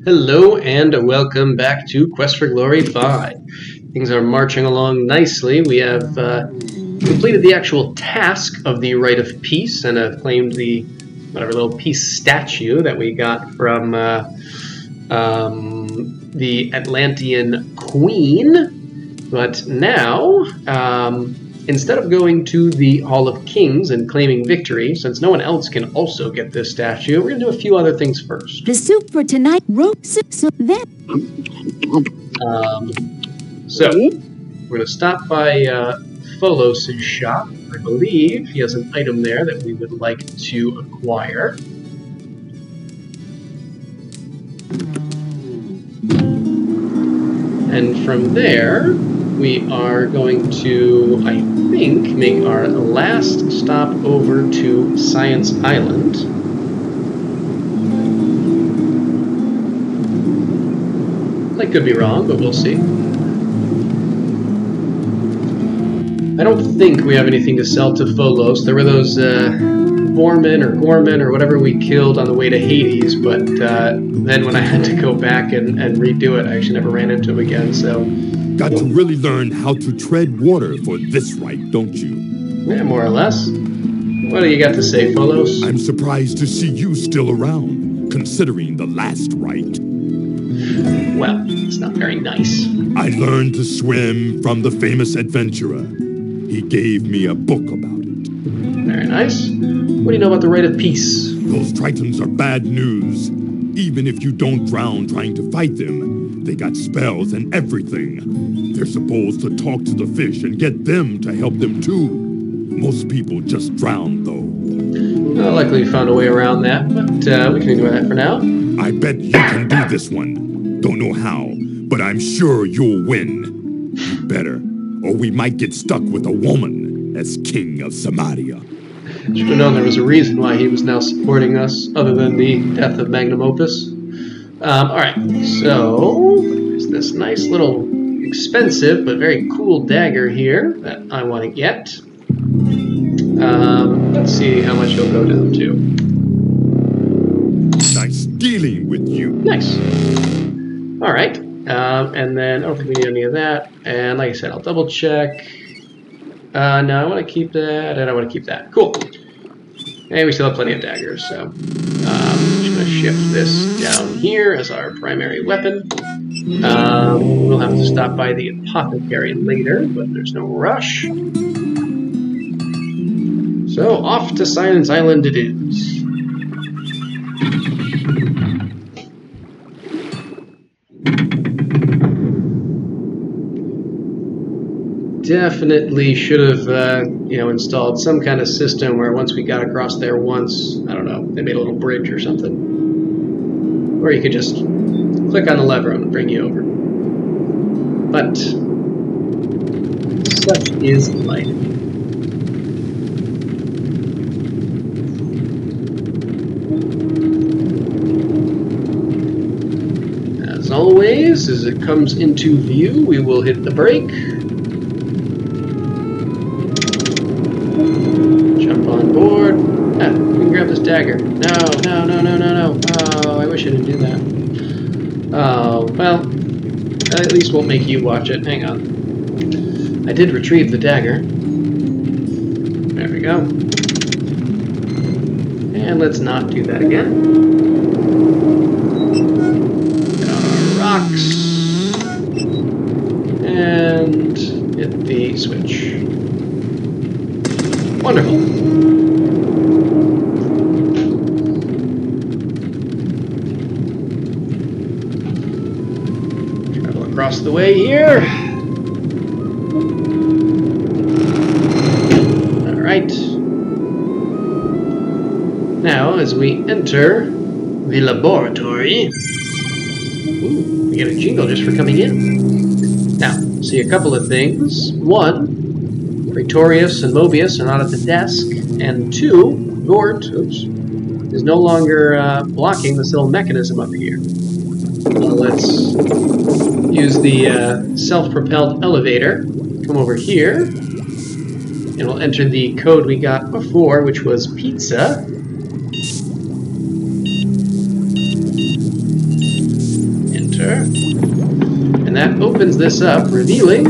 Hello and welcome back to Quest for Glory 5. Things are marching along nicely. We have completed the actual task of the Rite of Peace and have claimed the whatever little peace statue that we got from the Atlantean Queen. But now, instead of going to the Hall of Kings and claiming victory, since no one else can also get this statue, we're going to do a few other things first. The soup for tonight, roast so that. So, we're going to stop by Folos' shop. I believe he has an item there that we would like to acquire. And from there, we are going to, I think, make our last stop over to Science Island. I could be wrong, but we'll see. I don't think we have anything to sell to Folos. There were those Gorman or whatever we killed on the way to Hades, but then when I had to go back and redo it, I actually never ran into him again, so... Got to really learn how to tread water for this rite, don't you? Yeah, more or less. What do you got to say, Folos? I'm surprised to see you still around, considering the last rite. Well, it's not very nice. I learned to swim from the famous adventurer. He gave me a book about it. Very nice. What do you know about the Rite of Peace? Those Tritons are bad news. Even if you don't drown trying to fight them, they got spells and everything. They're supposed to talk to the fish and get them to help them too. Most people just drown, though. Well, luckily we found a way around that, but we can ignore that for now. I bet you can do this one. Don't know how, but I'm sure you'll win. You better, or we might get stuck with a woman as king of Samaria. Should have known there was a reason why he was now supporting us, other than the death of Magnum Opus. Alright, so there's this nice little expensive but very cool dagger here that I want to get. Let's see how much he'll go down to. Nice dealing with you. Nice. Alright, and then I don't think we need any of that. And like I said, I'll double check. No, I want to keep that, and I want to keep that. Cool. And we still have plenty of daggers, so I'm just going to shift this down here as our primary weapon. We'll have to stop by the apothecary later, but there's no rush. So off to Science Island it is. Definitely should have, installed some kind of system where once we got across there once, I don't know, they made a little bridge or something. Or you could just click on the lever and it'll bring you over. But such is life. As always, as it comes into view, we will hit the brake. Board. Ah, we can grab this dagger. No. Oh, I wish I didn't do that. Oh, well, at least won't make you watch it. Hang on. I did retrieve the dagger. There we go. And let's not do that again. Get on our rocks. And hit the switch. Wonderful. Travel across the way here. Alright. Now, as we enter the laboratory, ooh, we get a jingle just for coming in. Now, see a couple of things. One, Pretorius and Mobius are not at the desk, and two, Gort, is no longer blocking this little mechanism up here. Let's use the self-propelled elevator. Come over here, and we'll enter the code we got before, which was pizza. there. And that opens this up, revealing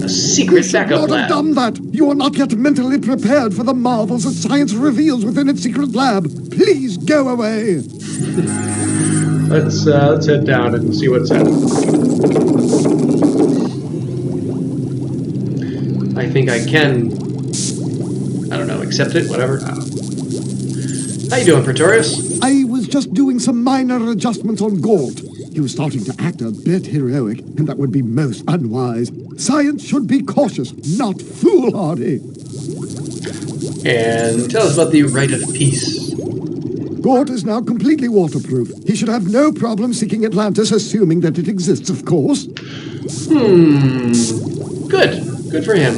a secret backup You should not have lab. done that. You are not yet mentally prepared for the marvels that science reveals within its secret lab. Please go away. Let's head down and see what's happening. I think I can, I don't know, accept it, whatever. How you doing, Pretorius? I was just doing some minor adjustments on Gort. He was starting to act a bit heroic, and that would be most unwise. Science should be cautious, not foolhardy. And tell us about the rite of peace. Gort is now completely waterproof. He should have no problem seeking Atlantis, assuming that it exists, of course. Good. Good for him.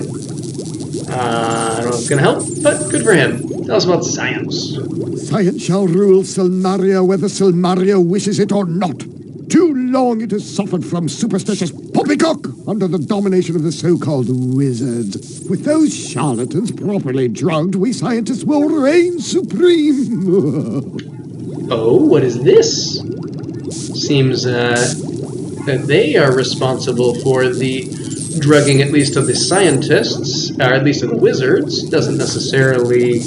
I don't know if it's going to help, but good for him. Tell us about science. Science shall rule Silmaria whether Silmaria wishes it or not. Too long it has suffered from superstitious poppycock under the domination of the so-called wizard. With those charlatans properly drugged, we scientists will reign supreme. Oh, what is this? Seems that they are responsible for the drugging, at least of the scientists, or at least of the wizards. Doesn't necessarily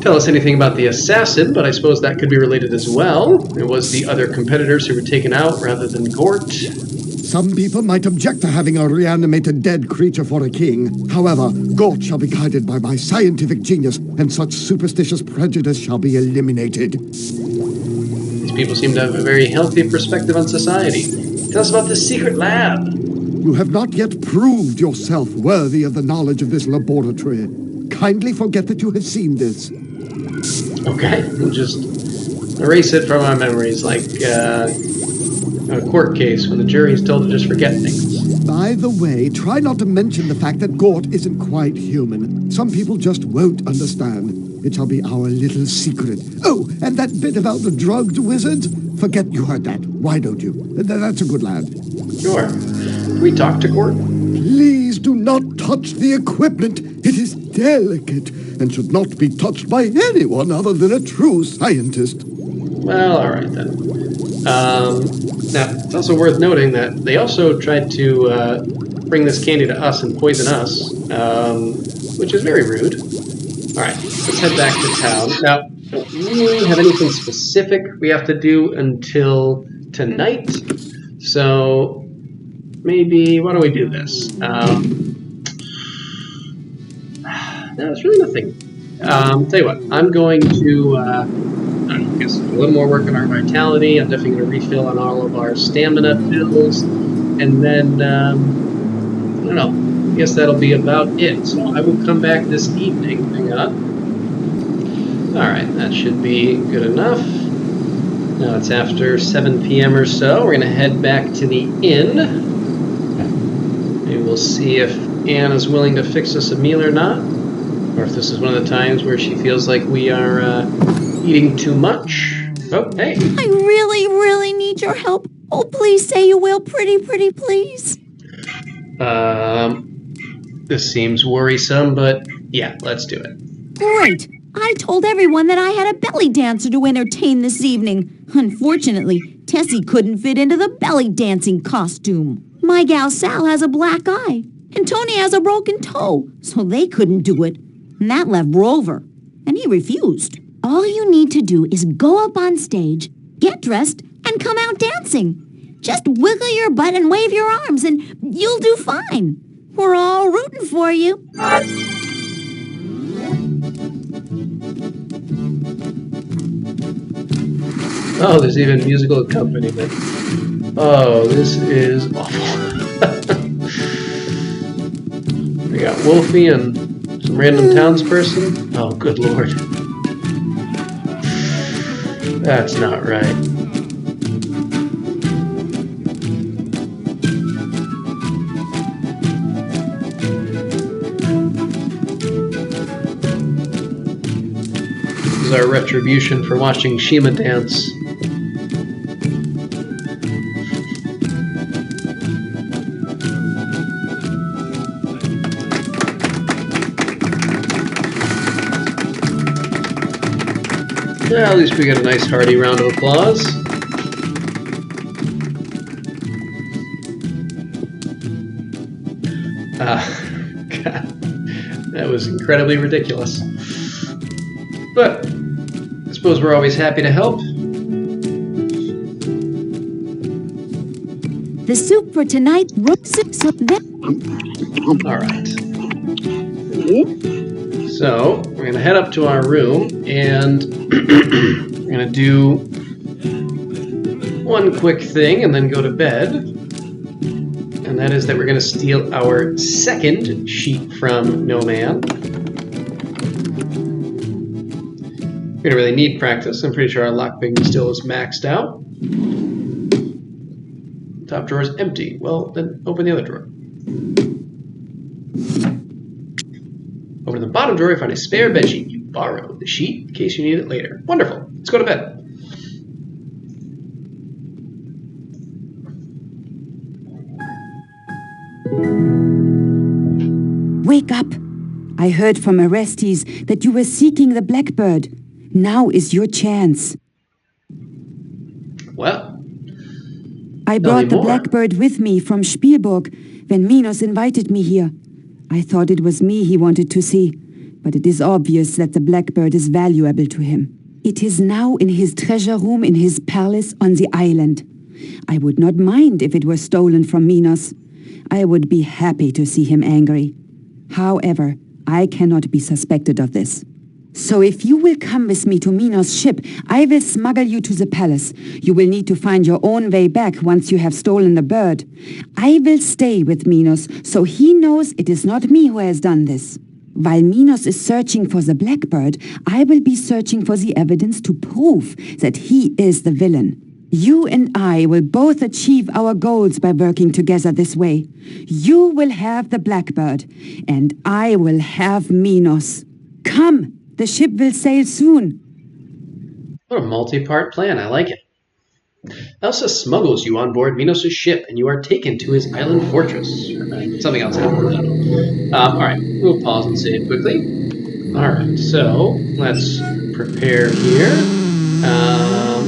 tell us anything about the assassin, but I suppose that could be related as well. It was the other competitors who were taken out rather than Gort. Some people might object to having a reanimated dead creature for a king. However, Gort shall be guided by my scientific genius, and such superstitious prejudice shall be eliminated. These people seem to have a very healthy perspective on society. Tell us about this secret lab. You have not yet proved yourself worthy of the knowledge of this laboratory. Kindly forget that you have seen this. Okay, we'll just erase it from our memories like a court case when the jury is told to just forget things. By the way, try not to mention the fact that Gort isn't quite human. Some people just won't understand. It shall be our little secret. Oh, and that bit about the drugged wizard? Forget you heard that. Why don't you? That's a good lad. Sure. We talk to Gort? Please do not touch the equipment. It is delicate and should not be touched by anyone other than a true scientist. Well, all right then. Now, it's also worth noting that they also tried to bring this candy to us and poison us, which is very rude. All right, let's head back to town. Now, don't really have anything specific we have to do until tonight, so maybe, why don't we do this? No, it's really nothing. Tell you what, I'm going to, I guess, a little more work on our vitality. I'm definitely going to refill on all of our stamina pills. And then, I don't know, I guess that'll be about it. So I will come back this evening. Hang on. Alright, that should be good enough. Now it's after 7 p.m. or so. We're going to head back to the inn. And we'll see if Anne is willing to fix us a meal or not. Or if this is one of the times where she feels like we are eating too much. Oh, hey. I really, really need your help. Oh, please say you will, pretty, please. This seems worrisome, but yeah, let's do it. Great. I told everyone that I had a belly dancer to entertain this evening. Unfortunately, Tessie couldn't fit into the belly dancing costume. My gal Sal has a black eye, and Tony has a broken toe, so they couldn't do it. And that left Rover, and he refused. All you need to do is go up on stage, get dressed, and come out dancing. Just wiggle your butt and wave your arms, and you'll do fine. We're all rooting for you. Oh, there's even musical accompaniment. Oh, this is awful. We got Wolfie and some random townsperson. Oh, good lord. That's not right. This is our retribution for watching Shima dance. Well, at least we got a nice hearty round of applause. God, that was incredibly ridiculous. But I suppose we're always happy to help. The soup for tonight, roasted so that... All right. So we're going to head up to our room and we're going to do one quick thing and then go to bed. And that is that we're going to steal our second sheet from No Man. We're going to really need practice. I'm pretty sure our lockpicking still is maxed out. Top drawer is empty. Well, then open the other drawer. Open the bottom drawer, find a spare bed sheet. You borrow the sheet in case you need it later. Wonderful. Let's go to bed. Wake up! I heard from Orestes that you were seeking the Blackbird. Now is your chance. Well, I tell me brought the more. Blackbird with me from Spielberg when Minos invited me here. I thought it was me he wanted to see, but it is obvious that the Blackbird is valuable to him. It is now in his treasure room in his palace on the island. I would not mind if it were stolen from Minos. I would be happy to see him angry. However, I cannot be suspected of this. So if you will come with me to Minos' ship, I will smuggle you to the palace. You will need to find your own way back once you have stolen the bird. I will stay with Minos, so he knows it is not me who has done this. While Minos is searching for the Blackbird, I will be searching for the evidence to prove that he is the villain. You and I will both achieve our goals by working together this way. You will have the Blackbird, and I will have Minos. Come! The ship will sail soon. What a multi-part plan. I like it. Elsa smuggles you on board Minos' ship, and you are taken to his island fortress. Something else happened. Alright, we'll pause and save quickly. Alright, so let's prepare here.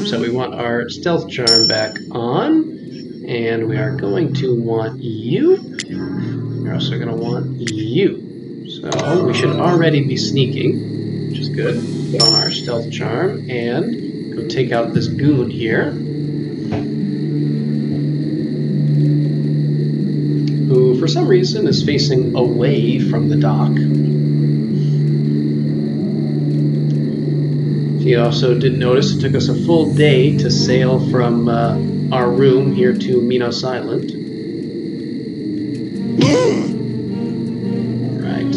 So we want our stealth charm back on, and we are going to want you. We're also going to want you. So we should already be sneaking, which is good. Put on our stealth charm and go take out this goon here, who for some reason is facing away from the dock. You also did notice it took us a full day to sail from our room here to Minos Island. Right.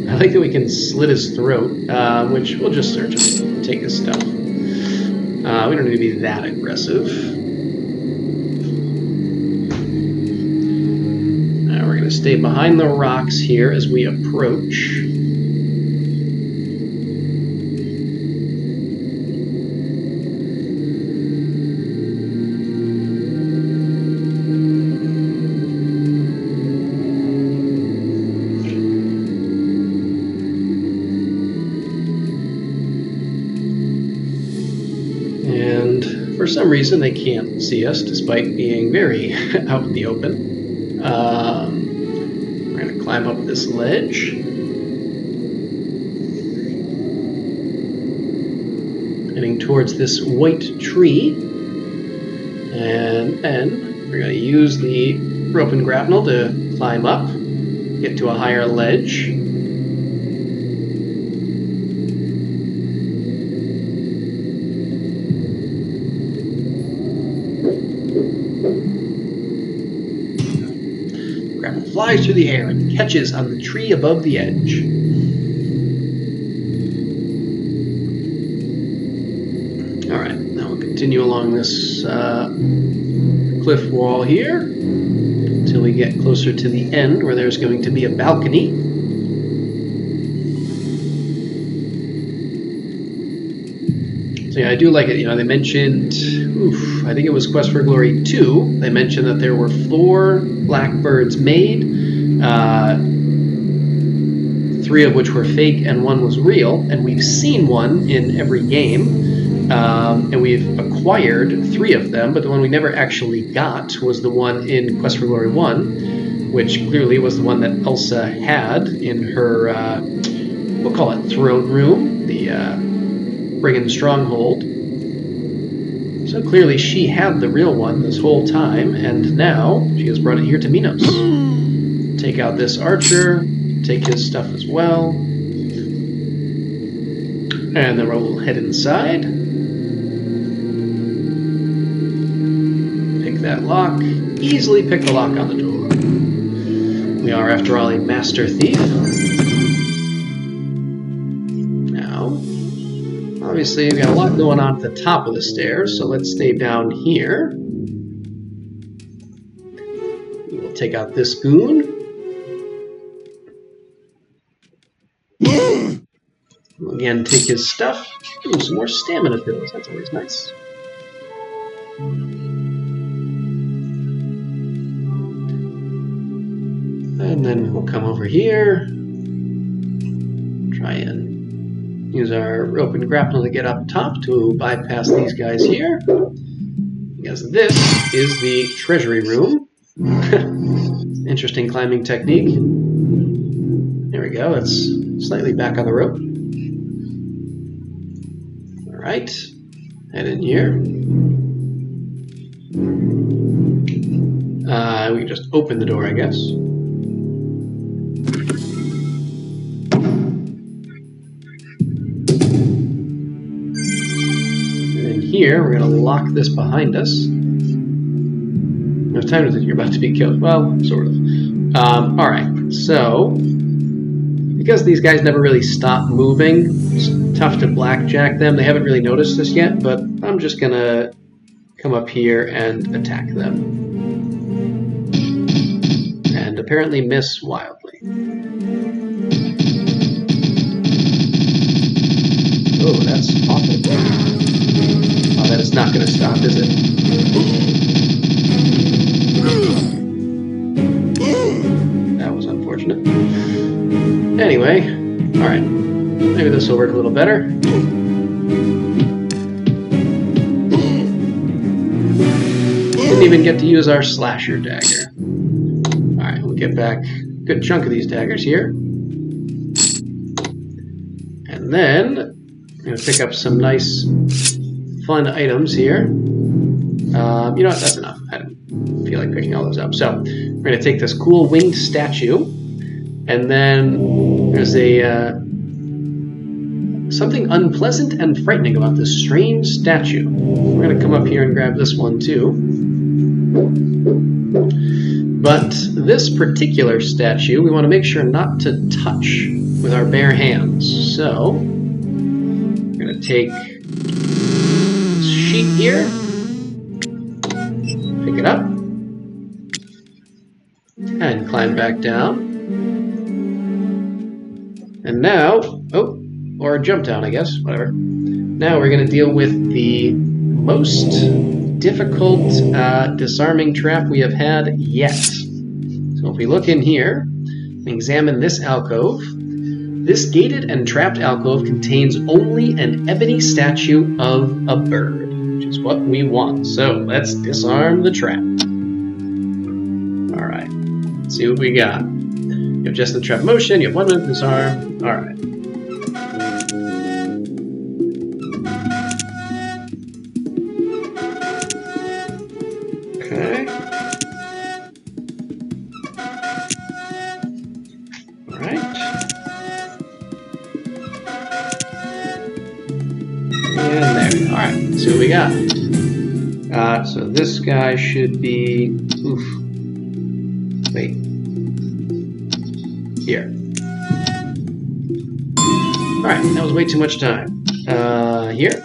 I like that we can slit his throat, which we'll just search and take his stuff. We don't need to be that aggressive. Now we're going to stay behind the rocks here as we approach. For some reason, they can't see us, despite being very out in the open. We're going to climb up this ledge. Heading towards this white tree. And then we're going to use the rope and grapnel to climb up, get to a higher ledge. Flies through the air and catches on the tree above the edge. Alright, now we'll continue along this cliff wall here until we get closer to the end where there's going to be a balcony. So yeah, I do like it. You know, they mentioned, I think it was Quest for Glory 2, they mentioned that there were 4 Blackbirds made, 3 of which were fake and 1 was real, and we've seen one in every game, and we've acquired 3 of them, but the one we never actually got was the one in Quest for Glory 1. which clearly was the one that Elsa had in her, we'll call it throne room, the Brigand Stronghold. So clearly she had the real one this whole time, and now she has brought it here to Minos. Take out this archer, take his stuff as well, and then we'll head inside. Pick that lock. Easily pick the lock on the door. We are, after all, a master thief. Now, obviously, we've got a lot going on at the top of the stairs, so let's stay down here. We'll take out this goon. We'll again take his stuff. Ooh, some more stamina pills. That's always nice. And then we'll come over here. Try and use our rope and grapple to get up top to bypass these guys here. Because this is the treasury room. Interesting climbing technique. There we go. It's slightly back on the rope. Alright. Head in here. We can just open the door, I guess. Here, we're going to lock this behind us. No time to you're about to be killed. Well, sort of. Alright, so because these guys never really stop moving, it's tough to blackjack them. They haven't really noticed this yet, but I'm just going to come up here and attack them. And apparently miss wildly. Oh, that's awful. Oh, that is not going to stop, is it? That was unfortunate. Anyway, alright. Maybe this will work a little better. Didn't even get to use our slasher dagger. Alright, we'll get back a good chunk of these daggers here. And then, I'm going to pick up some nice fun items here. You know what? That's enough. I don't feel like picking all those up. So we're going to take this cool winged statue, and then there's a something unpleasant and frightening about this strange statue. We're going to come up here and grab this one too. But this particular statue, we want to make sure not to touch with our bare hands. So we're going to take sheet here, pick it up, and climb back down. And now, oh, or jump down, I guess, whatever. Now we're going to deal with the most difficult disarming trap we have had yet. So if we look in here and examine this alcove, this gated and trapped alcove contains only an ebony statue of a bird, which is what we want. So let's disarm the trap. Alright, let's see what we got. You have just the trap motion, you have 1 minute to disarm. Alright. Okay. Alright. And there. Alright, let's see what we got. So this guy should be... Oof. Wait. Here. Alright, that was way too much time. Here.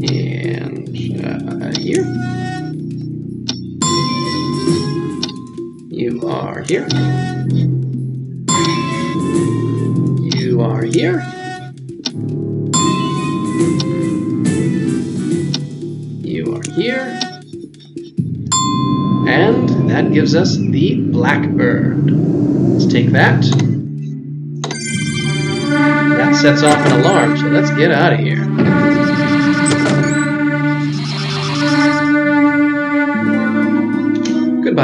And here. You are here. You are here. You are here. And that gives us the Blackbird. Let's take that. That sets off an alarm, so let's get out of here.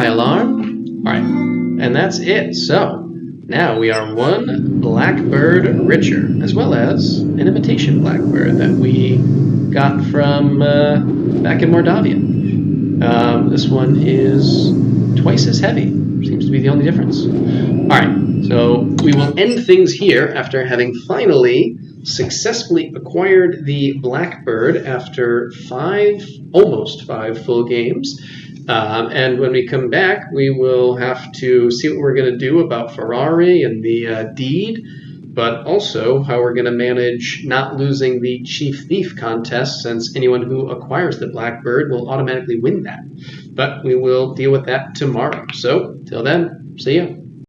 alarm. All right, and that's it. So now we are one Blackbird richer, as well as an imitation Blackbird that we got from back in Mordavia. This one is twice as heavy. Seems to be the only difference. All right, so we will end things here after having finally successfully acquired the Blackbird after almost five full games. And when we come back, we will have to see what we're going to do about Ferrari and the deed, but also how we're going to manage not losing the Chief Thief contest, since anyone who acquires the Blackbird will automatically win that. But we will deal with that tomorrow. So, till then, see ya.